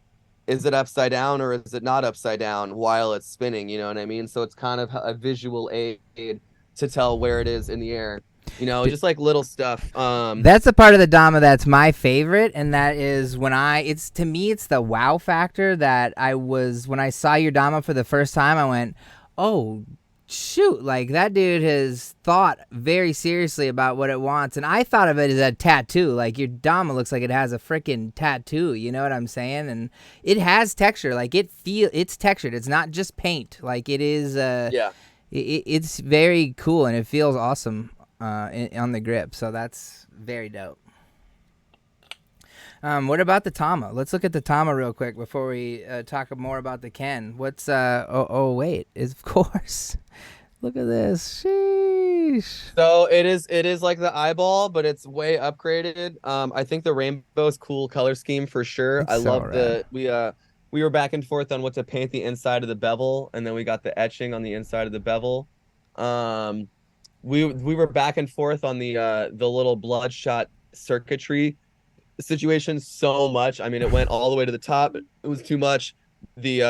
is it upside down or is it not upside down while it's spinning, you know what I mean? So it's kind of a visual aid to tell where it is in the air, you know, just like little stuff. That's the part of the Dama that's my favorite, and that is it's to me it's the wow factor that when I saw your Dama for the first time, I went, oh shoot, like that dude has thought very seriously about what it wants. And I thought of it as a tattoo. Like your Dama looks like it has a freaking tattoo, you know what I'm saying? And it has texture, like it's textured. It's not just paint. Like it is it's very cool and it feels awesome on the grip. So that's very dope. What about the Tama? Let's look at the Tama real quick before we talk more about the Ken. What's wait, is of course. Look at this. Sheesh. So it is like the eyeball, but it's way upgraded. I think the rainbow's cool color scheme for sure. It's I so love rad. we were back and forth on what to paint the inside of the bevel, and then we got the etching on the inside of the bevel. Um, we were back and forth on the little bloodshot circuitry situation so much. I mean, it went all the way to the top. It was too much. The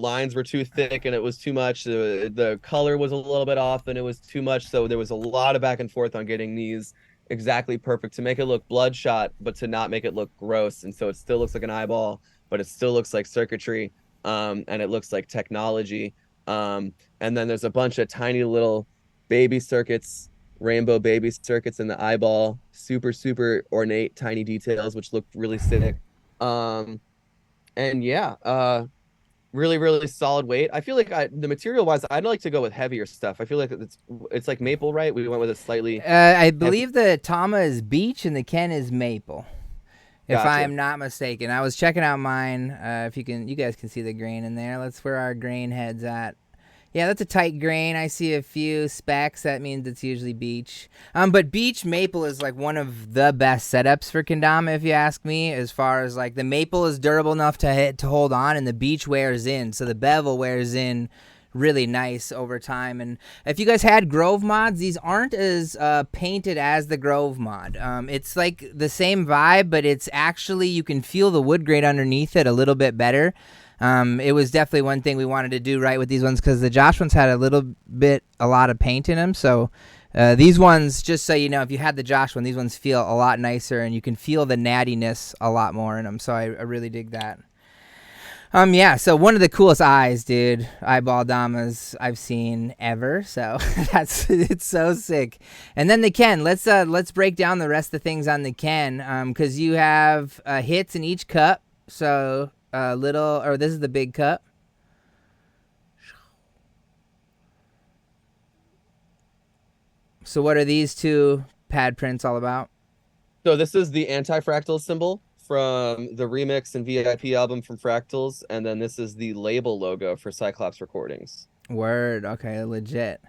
lines were too thick and it was too much. The color was a little bit off and it was too much. So there was a lot of back and forth on getting these exactly perfect to make it look bloodshot, but to not make it look gross. And so it still looks like an eyeball, but it still looks like circuitry. And it looks like technology. And then there's a bunch of tiny little baby circuits, rainbow baby circuits in the eyeball, super ornate tiny details which look really sick. And yeah, really solid weight. I feel like the material wise I'd like to go with heavier stuff. I feel like it's like maple, right? We went with a slightly I heavy. believe the Tama is beech and the Ken is maple, if I Gotcha. am not mistaken. I was checking out mine. If you guys can see the grain in there. That's where our grain head's at. Yeah, that's a tight grain. I see a few specks. That means it's usually beech. But beech maple is like one of the best setups for kendama, if you ask me. As far as like the maple is durable enough to hold on, and the beech wears in, so the bevel wears in really nice over time. And if you guys had Grove mods, these aren't as painted as the Grove mod. It's like the same vibe, but it's actually, you can feel the wood grain underneath it a little bit better. It was definitely one thing we wanted to do right with these ones, because the Josh ones had a lot of paint in them. So these ones, just so you know, if you had the Josh one, these ones feel a lot nicer, and you can feel the nattiness a lot more in them. So I really dig that. Yeah, so one of the coolest eyes, dude, eyeball damas I've seen ever. So it's so sick. And then the Ken, let's break down the rest of the things on the Ken, because you have hits in each cup. So this is the big cup. So what are these two pad prints all about? So this is the anti-fractal symbol from the remix and VIP album from Fractals, and then this is the label logo for Cyclops Recordings. Word. Okay, legit.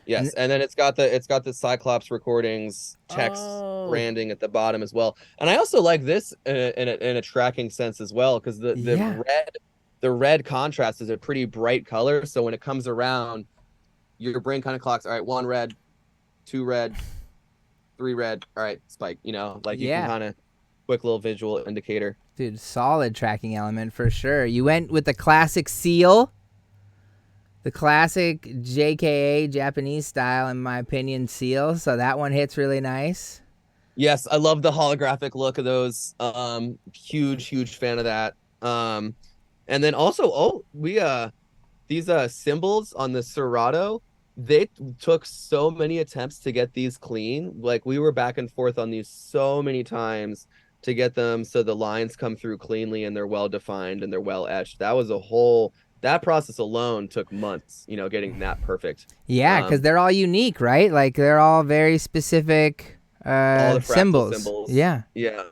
Yes, and then it's got the Cyclops Recordings text Oh, branding at the bottom as well. And I also like this in a tracking sense as well, because yeah. the red contrast is a pretty bright color. So when it comes around, your brain kind of clocks, all right, one red, two red, three red, all right, spike. Like you can Yeah. kind of quick little visual indicator. Dude, solid tracking element for sure. You went with the classic seal. The classic JKA Japanese style, in my opinion, seal. So that one hits really nice. Yes, I love the holographic look of those. Huge fan of that. And then also, we these symbols on the Serato, they took so many attempts to get these clean. Like we were back and forth on these so many times to get them so the lines come through cleanly and they're well defined and they're well etched. That process alone took months, getting that perfect. Yeah, because Um, they're all unique, right? Like they're all very specific all the fractal symbols. symbols. Yeah. Yeah.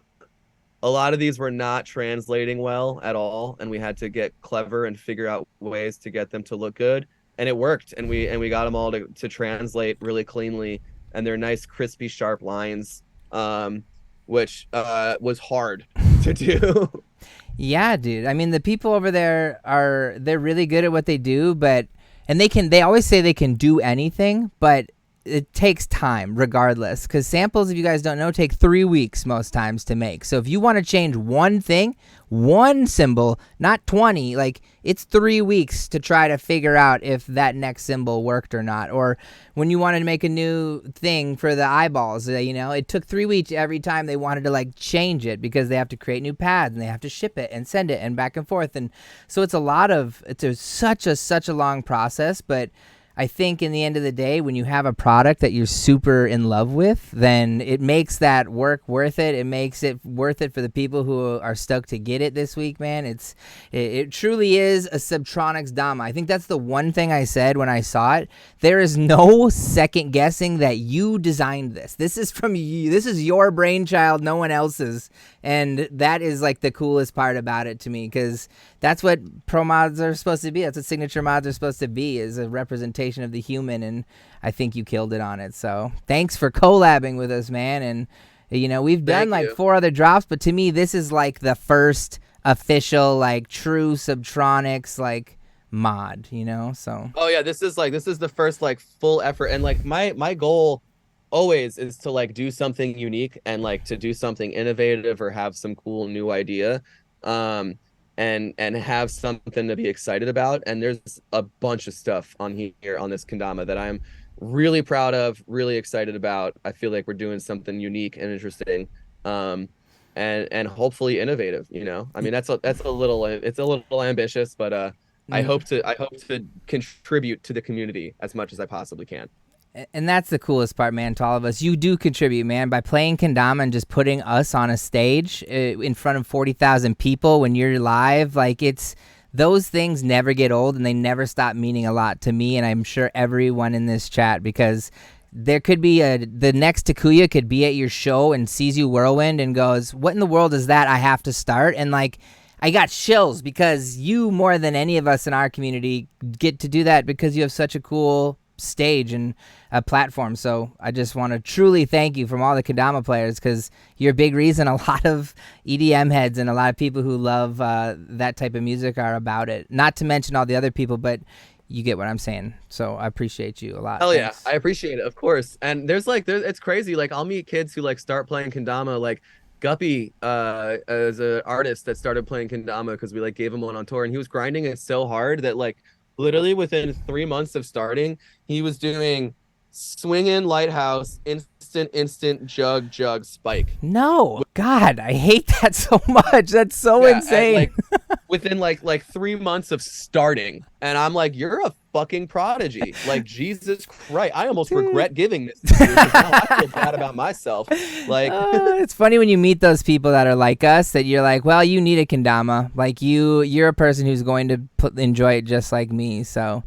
A lot of these were not translating well at all, and we had to get clever and figure out ways to get them to look good, and it worked, and we got them all to translate really cleanly, and they're nice crispy sharp lines, which was hard to do. Yeah, dude. I mean, the people over there they're really good at what they do, and they always say they can do anything, but it takes time regardless, because samples, if you guys don't know, take 3 weeks most times to make. So if you want to change one thing, one symbol, not 20, like it's 3 weeks to try to figure out if that next symbol worked or not. Or when you wanted to make a new thing for the eyeballs, it took 3 weeks every time they wanted to like change it, because they have to create new pads and they have to ship it and send it and back and forth. And so it's such a long process. But I think in the end of the day, when you have a product that you're super in love with, then it makes that work worth it. It makes it worth it for the people who are stoked to get it this week, man. It truly is a Subtronics Dama. I think that's the one thing I said when I saw it. There is no second guessing that you designed this. This is from you. This is your brainchild, no one else's. And that is like the coolest part about it to me, because that's what pro mods are supposed to be. That's what signature mods are supposed to be, is a representation of the human. And I think you killed it on it. So thanks for collabing with us, man. And, you know, we've done like 4 other drops, but to me, this is like the first official, like true Subtronics, like mod, you know? So. Oh yeah, this is the first like full effort. And like my goal always is to like do something unique and like to do something innovative or have some cool new idea, and have something to be excited about. And there's a bunch of stuff on here on this Kendama that I'm really proud of, really excited about. I feel like we're doing something unique and interesting, and hopefully innovative, you know. I mean, it's a little ambitious, but I hope to contribute to the community as much as I possibly can. And that's the coolest part, man, to all of us. You do contribute, man, by playing Kendama and just putting us on a stage in front of 40,000 people when you're live. Like, those things never get old, and they never stop meaning a lot to me, and I'm sure everyone in this chat, because there could be the next Takuya could be at your show and sees you whirlwind and goes, what in the world is that? I have to start. And like, I got chills because you, more than any of us in our community, get to do that because you have such a cool stage and a platform. So I just want to truly thank you from all the Kendama players, because you're a big reason a lot of EDM heads and a lot of people who love that type of music are about it. Not to mention all the other people, but you get what I'm saying. So I appreciat you a lot. Hell yeah, I appreciate it, of course. And it's crazy. Like, I'll meet kids who like start playing Kendama. Like Guppy is an artist that started playing Kendama because we like gave him one on tour, and he was grinding it so hard that like literally within 3 months of starting, he was doing swinging lighthouse, instant jug spike. No, God, I hate that so much. That's so insane. Within like 3 months of starting, and I'm like, you're a fucking prodigy. Like, Jesus Christ, I almost regret giving this to you, because now I feel bad about myself. Like, it's funny when you meet those people that are like us, that you're like, well, you need a Kendama. Like, you're a person who's going to enjoy it just like me. So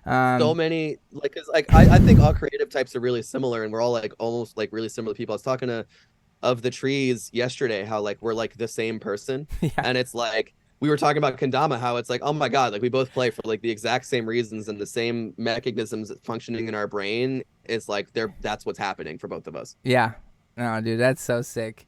so many, like, cause like I think all creative types are really similar, and we're all like almost like really similar people. I was talking to Of the Trees yesterday, how like we're like the same person. Yeah. And it's like, we were talking about Kendama, how it's like, oh my God, like we both play for like the exact same reasons, and the same mechanisms functioning in our brain. It's like that's what's happening for both of us. Yeah. No, dude, that's so sick.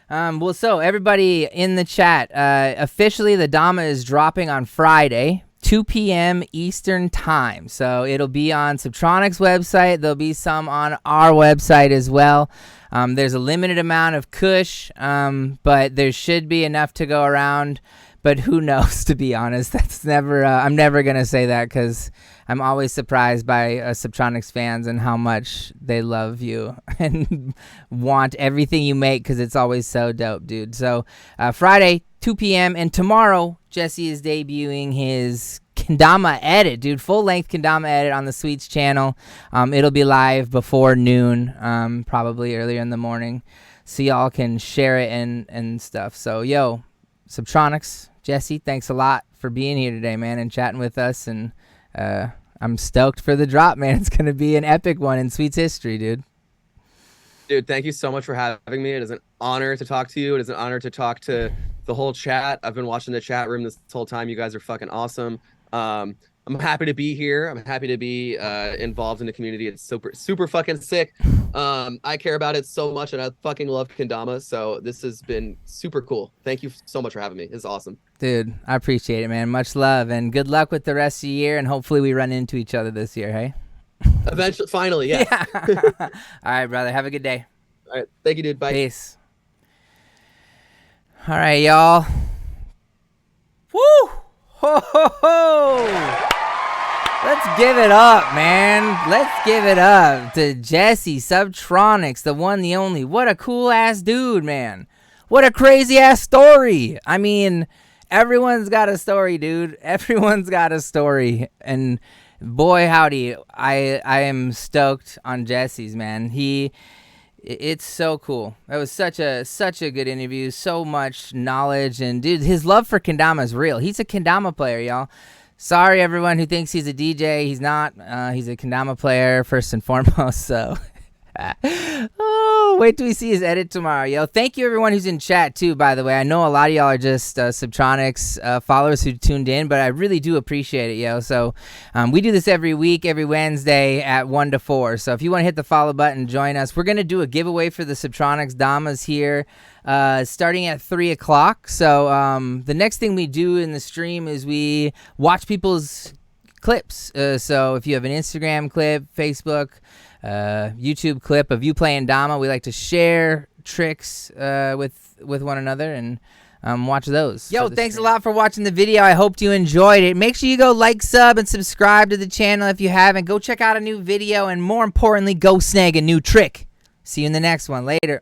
Well, so everybody in the chat, officially the Dama is dropping on Friday, 2 p.m. Eastern time. So it'll be on Subtronics' website. There'll be some on our website as well. There's a limited amount of Kush, but there should be enough to go around. But who knows, to be honest. That's never. I'm never going to say that, because I'm always surprised by Subtronics fans and how much they love you and want everything you make, because it's always so dope, dude. So Friday, 2 p.m. And tomorrow, Jesse is debuting his Kendama edit, dude. Full-length Kendama edit on the Sweets channel. It'll be live before noon, probably earlier in the morning, so y'all can share it and stuff. So, yo, Subtronics, Jesse, thanks a lot for being here today, man, and chatting with us. And I'm stoked for the drop, man. It's going to be an epic one in Sweets history, dude. Dude, thank you so much for having me. It is an honor to talk to you. It is an honor to talk to the whole chat. I've been watching the chat room this whole time. You guys are fucking awesome. I'm happy to be here. I'm happy to be involved in the community. It's super fucking sick. I care about it so much, and I fucking love Kendama. So this has been super cool. Thank you so much for having me. It's awesome. Dude, I appreciate it, man. Much love, and good luck with the rest of the year, and hopefully we run into each other this year, hey? Eventually, finally, yeah. All right, brother. Have a good day. All right. Thank you, dude. Bye. Peace. All right, y'all. Woo! Ho, ho, ho! Let's give it up, man. Let's give it up to Jesse Subtronics, the one, the only. What a cool-ass dude, man. What a crazy-ass story. I mean, everyone's got a story, dude. Everyone's got a story. And boy howdy, I am stoked on Jesse's, man. It's so cool. That was such a good interview. So much knowledge, and dude, his love for Kendama is real. He's a Kendama player, y'all. Sorry, everyone who thinks he's a DJ. He's not. He's a Kendama player first and foremost. So, oh, wait till we see his edit tomorrow, yo. Thank you, everyone who's in chat too. By the way, I know a lot of y'all are just Subtronics followers who tuned in, but I really do appreciate it, yo. So, we do this every week, every Wednesday at 1 to 4. So if you want to hit the follow button, join us. We're gonna do a giveaway for the Subtronics Damas here. Starting at 3 o'clock. So the next thing we do in the stream is we watch people's clips. So if you have an Instagram clip, Facebook, YouTube clip of you playing Dama, we like to share tricks with one another and watch those. Yo, thanks a lot for watching the video. I hope you enjoyed it. Make sure you go like, sub, and subscribe to the channel if you haven't. Go check out a new video, and more importantly, go snag a new trick. See you in the next one. Later.